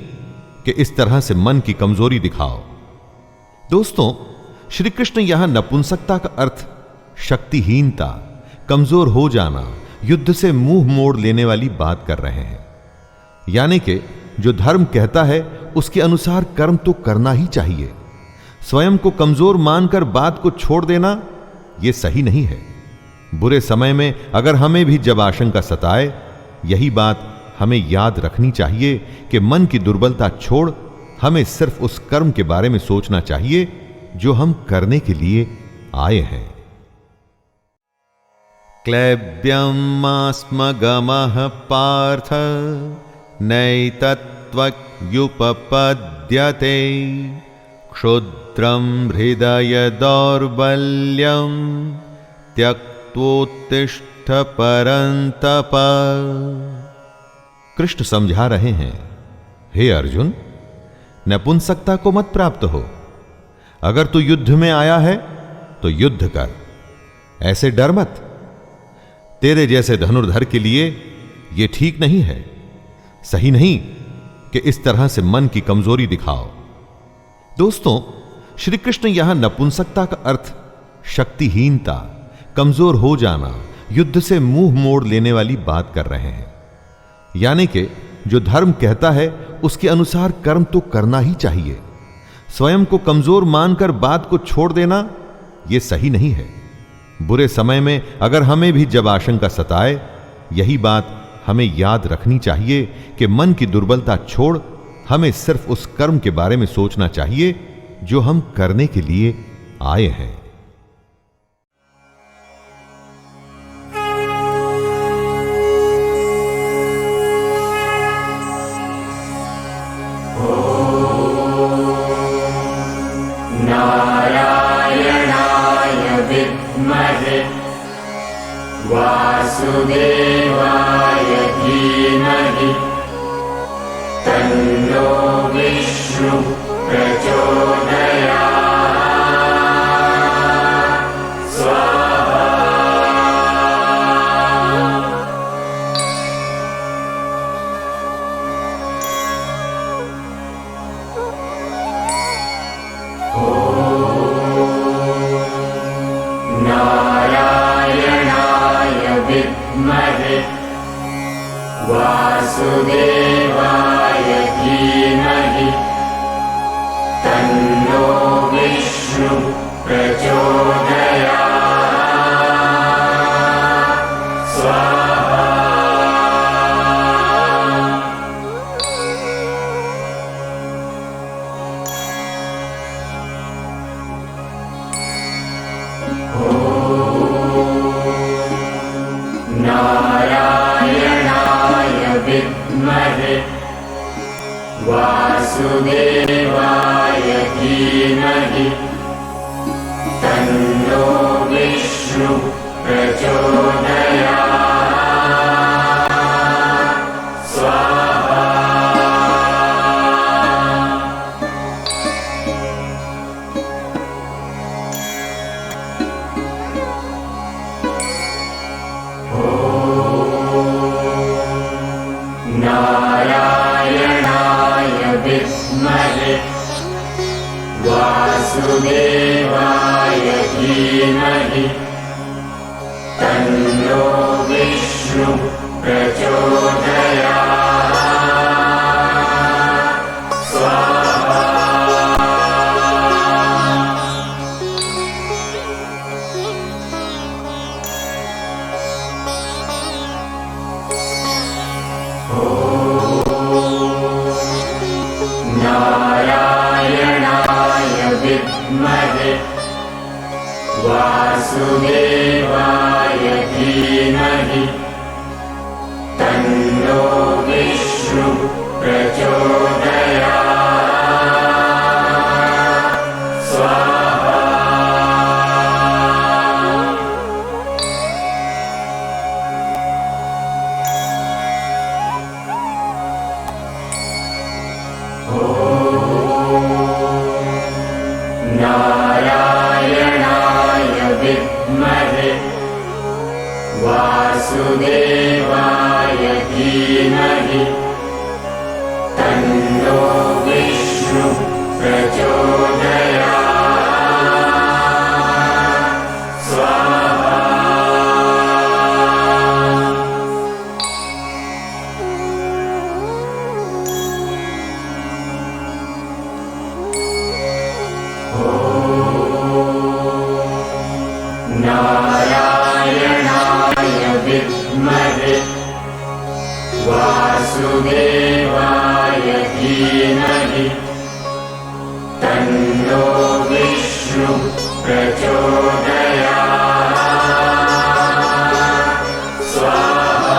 D: कि इस तरह से मन की कमजोरी दिखाओ। दोस्तों, श्री कृष्ण यहां नपुंसकता का अर्थ शक्तिहीनता, कमजोर हो जाना, युद्ध से मुंह मोड़ लेने वाली बात कर रहे हैं। यानी कि जो धर्म कहता है उसके अनुसार कर्म तो करना ही चाहिए। स्वयं को कमजोर मानकर बात को छोड़ देना यह सही नहीं है। बुरे समय में अगर हमें भी जब आशंका सताए, यही बात हमें याद रखनी चाहिए कि मन की दुर्बलता छोड़ हमें सिर्फ उस कर्म के बारे में सोचना चाहिए जो हम करने के लिए आए हैं। क्लैब्यमास्मगमः पार्थ नैतत्त्वयुपपद्यते क्षुद्रं हृदय दौर्बल्यं त्यक्त्वोत्तिष्ठ परन्तप। कृष्ण समझा रहे हैं, हे अर्जुन, नपुंसकता को मत प्राप्त हो। अगर तू युद्ध में आया है तो युद्ध कर, ऐसे डर मत। तेरे जैसे धनुर्धर के लिए यह ठीक नहीं है, सही नहीं कि इस तरह से मन की कमजोरी दिखाओ। दोस्तों, श्री कृष्ण यहां नपुंसकता का अर्थ शक्तिहीनता, कमजोर हो जाना, युद्ध से मुंह मोड़ लेने वाली बात कर रहे हैं। यानी कि जो धर्म कहता है उसके अनुसार कर्म तो करना ही चाहिए। स्वयं को कमजोर मानकर बात को छोड़ देना यह सही नहीं है। बुरे समय में अगर हमें भी जब आशंका सताए, यही बात हमें याद रखनी चाहिए कि मन की दुर्बलता छोड़ हमें सिर्फ उस कर्म के बारे में सोचना चाहिए जो हम करने के लिए आए हैं।
E: वासुदेवाय धीमहि तन्नो विष्णु प्रचोदयात्। स्वाहा। नारायणाय विद्महे वासुदेवाय धीमहि तन्नो विष्णु प्रचोदयात्। स्वाहा। नारायणाय विद्महे वासुदेवाय धीमहि तन्नो विष्णु प्रचोदयात् स्वाहा। नारायणाय विद्महे वासुदेवाय धीमहि तन्नो विष्णु प्रचोदयात् स्वाहा। नारायणाय विद्महे वासुदेवाय धीमहि तन्नो विष्णु प्रचोदयात् स्वाहा। नारायणाय विद्महे वासुदेवाय धीमहि तन्नो विष्णु प्रचोदयात् स्वाहा। नारायणाय विद्महे वासुदेवाय धीमहि तन्नो विष्णु प्रचोदयात् स्वाहा।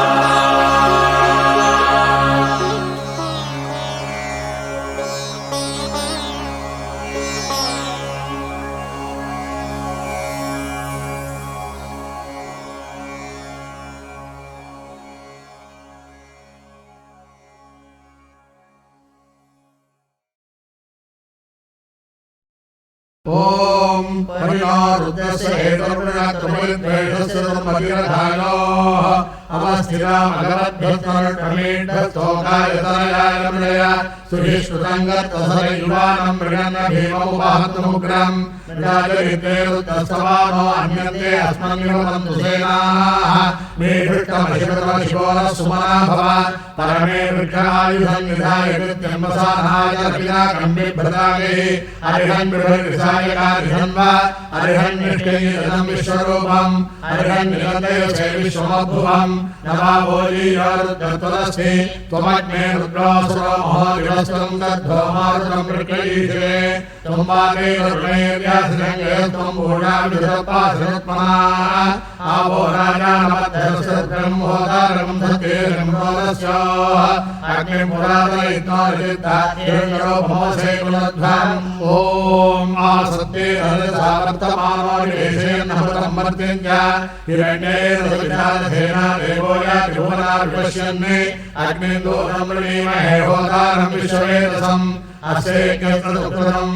F: ॐ परिणो रुद्रस्य हेतुर्वृणत्वमद्वेषस्य मदिरधानोः अवस्थिरामगवद्भ्यस्तोकायतनयाय सुभिश्रुतङ्गत्वसयुवानं मृगन्न भीममुपाहतमुग्रम् राजरिते रुद्रस्तवानो अन्यन्ते अस्मन्निवन्तु सेनाः मे भृष्टमशिवतमशिवोरः सुमना भव परमे वृक्षायुधं निधाय कृत्यम्बसानाय रविनाकं बिभ्रदागे अरिहन् बिभृविषायकारिहन्वा अरिहन् निष्कैयनं विश्वरूपम् अरिहन् निलतयसे विश्वमद्भुवम् नवावोलीयोरुद्रत्वदस्ति त्वमग्ने रुद्रोऽसुरो महोदिवस्वं दद्धो मारुतं वृक्षैषे त्वम्बाले रुणेर्यासृङ्गे त्वं भूषाविधपासरुत्मना आवो राजानमध्यस्त्रं होतारं धत्तेरं अग्निमुरादयित्वारितारो भवसे कुलध्वम् ॐ आसत्ते हरितावर्तमानो निवेशेन्नहृतं मर्त्यञ्च हिरण्यैर्विधानधेना देवो याति भुवनाभिपश्यन्ने अग्निन्दूरं वृणीमहे होतारं विश्ववेदसम् अस्यैक्यप्रदुक्तम्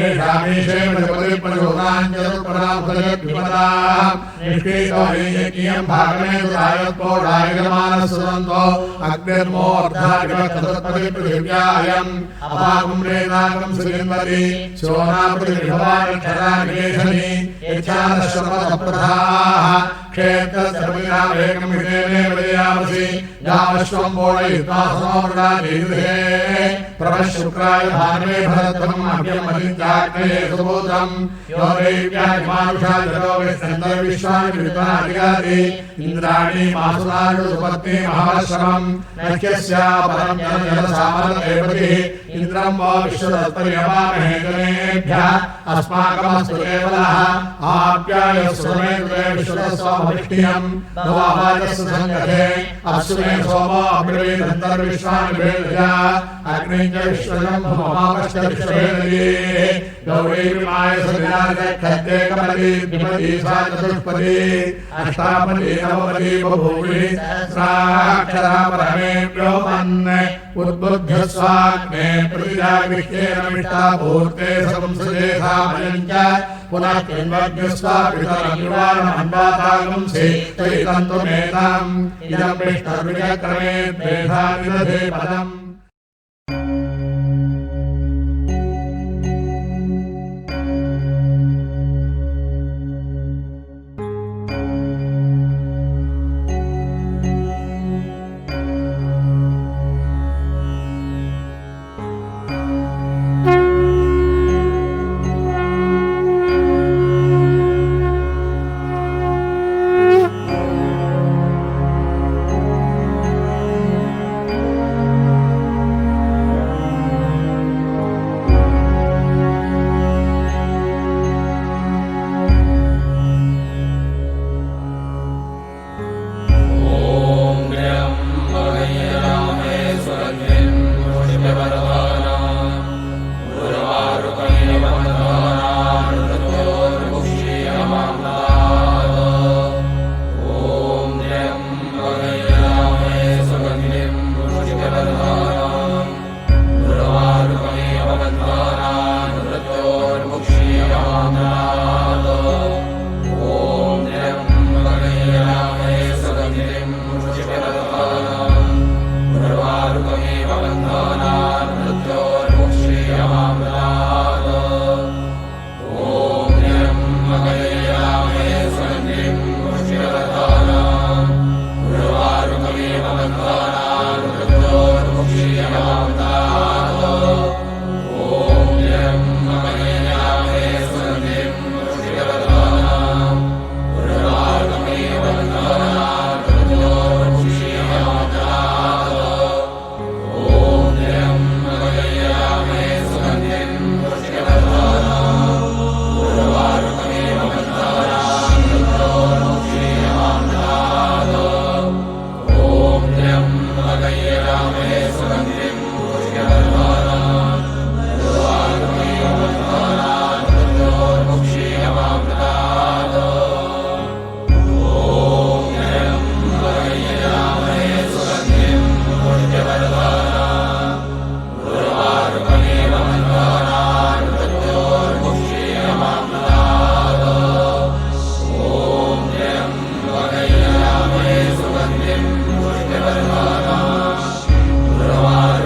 F: एषामीशे प्रतिपदिपरिहोराञ्जलपरापदयद्विपदाः निष्कृतो यज्ञियं भागमेतुरायत्पोढायगमानस्सुरन्तो अग्निर्मोर्धारिवत्तत्पदिपृथिव्यायम् अपागुं रेदागं सुगिन्वति शोनापतिभवानिक्षरानिकेशनि यच्छानश्वपदप्रधाः क्षेत्रसर्वविनामेकं हितेने विदयामसि गावश्वं बोधयित्वा समोर्णादियुधे प्रभशुक्राय भानवे भरतम् अभ्यमदित्याग्नये सुबोधम् यो देव्याहिमानुषा जलो विष्णन्तर्विश्वानि विद्वाधिकारी इन्द्राणि मासुनायुपत्ति महाश्रमम् नख्यस्या परं जनसामरदेवतिः इन्द्रं वो विश्वदत्पर्यवामहे जनेभ्यः अस्माकमस्तु केवलः आप्यायस्व मे द्वे विश्वदस्वामृष्टियम् नवावाजस्य सङ्गते अस्तु मे सोमो अब्रवीदन्तर्विश्वानि वेदया अग्निं च विश्वजं भूमापश्च विश्ववेदये गौरी विमाय सन्यासखत्ते कमली द्विपदी सा चतुष्पदी अष्टापदी नवपदी बभूवि सहस्राक्षरा परमे व्योमन् उद्बुद्ध्य स्वाग्ने प्रतिजागृह्येन मिष्टाभूते संसृजे सामयं च पुनः किन्वद्य स्वापितरं युवानमन्वातागंसि तैतन्तुमेताम् इदं विष्णुर्विजक्रमे द्वेधा विदधे पदम्
E: Brahma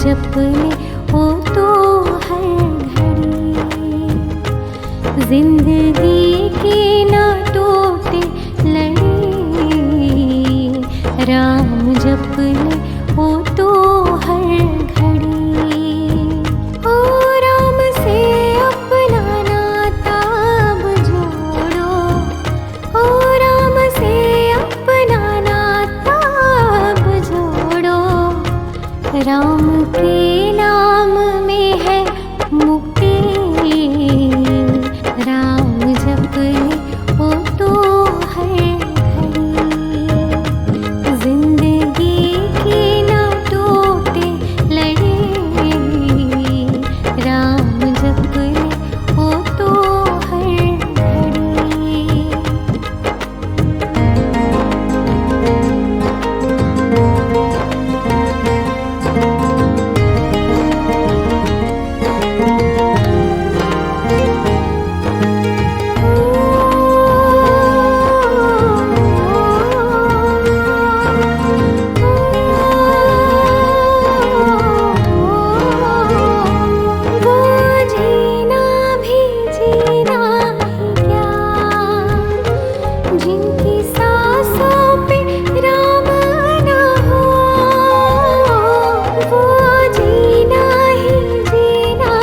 G: जप ले वो तो हर घड़ी, जिंदगी के ना टोटे लड़े, राम जप ले वो तो हर घड़ी। ओ राम से अपना नाता अब जोड़ो, ओ राम से अपना नाता अब जोड़ो, राम के नाम में है मुक्ति, राम जप ले वो तो हर घड़ी, जिंदगी की ना टोटे लड़े, राम जप ले वो तो हर घड़ी। वो जीना भी जीना ही क्या, जिनकी सांसों पे राम ना हो, वो जीना ही क्या,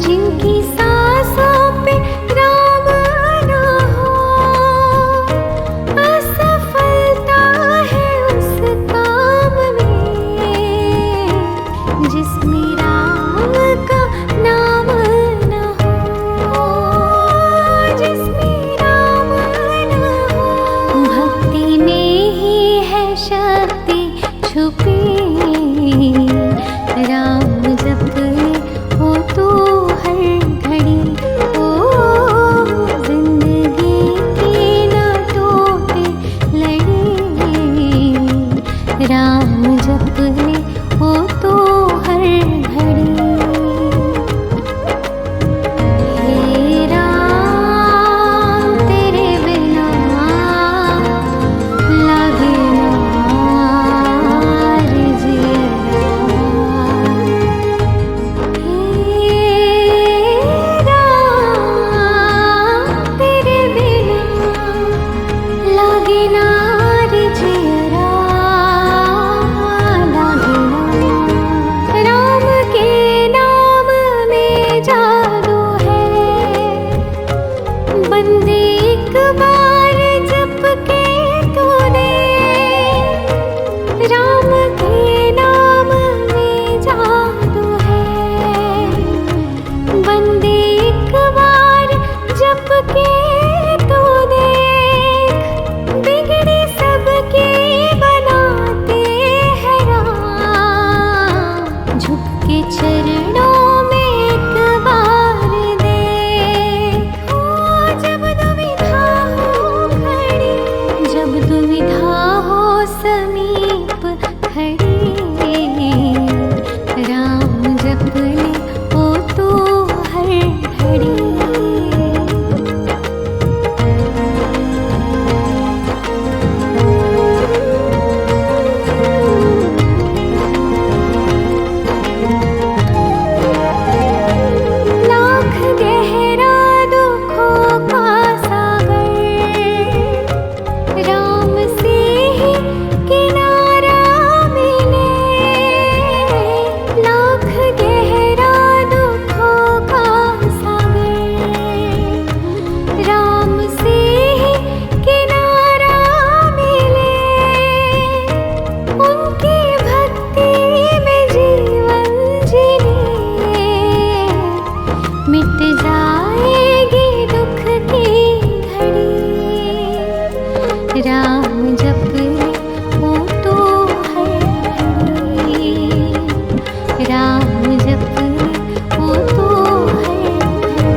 G: जिनकी सांसों पे राम ना हो, असफलता है उस काम में जिसमें राम का नाम न हो, जिसमें राम न हो। भक्ति में ही है शक्ति छुपी, राम जप ले वो तो हर घड़ी, ओ जिंदगी की ना टोटे लड़े, राम जप ले वो तो हर घड़ी। हे राम तेरे बिना लागे ना रे जिया, हे राम तेरे बिना लागे ना रे जिया, लागे ना। राम के नाम में जादू है, बंदे एक बार जप के तो दे, राम के नाम में जादू है, बंदे एक बार जप के तो देख, बिगड़े सबके बनाते हैं राम, झुक के चरणों में एक बार देख। ओ जब दुविधा हो खड़ी, जब दुविधा हो समीप खड़ी, राम जप ले वो तो हर घड़ी। लाख गहरा दुखों का सागर, राम से ही किनारा मिले, लाख गहरा दुखों का सागर, राम से ही किनारा मिले, उनकी भक्ति में जीवन जीने, मिट जाएगी दुख की घड़ी, राम जप ले वो तो हर घड़ी, राम जप ले वो तो हर घड़ी।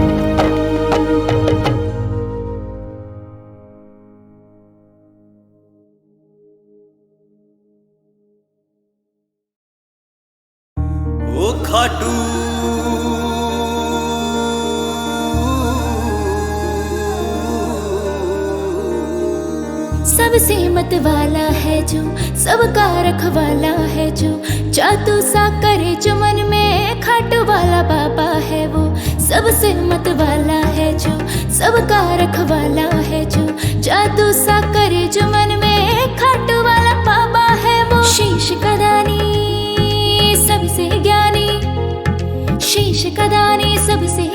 C: ओ खाटू
G: सब सबसे मत वाला है जो, सबका रखवाला है जो, जादू सा करे जो मन में, खाटू वाला बाबा है वो। सबसे मत वाला है जो, सबका रखवाला है जो, जादू सा करे जो मन में, खाटू वाला बाबा है वो। शीश का दानी सबसे ज्ञानी, शीश का दानी सबसे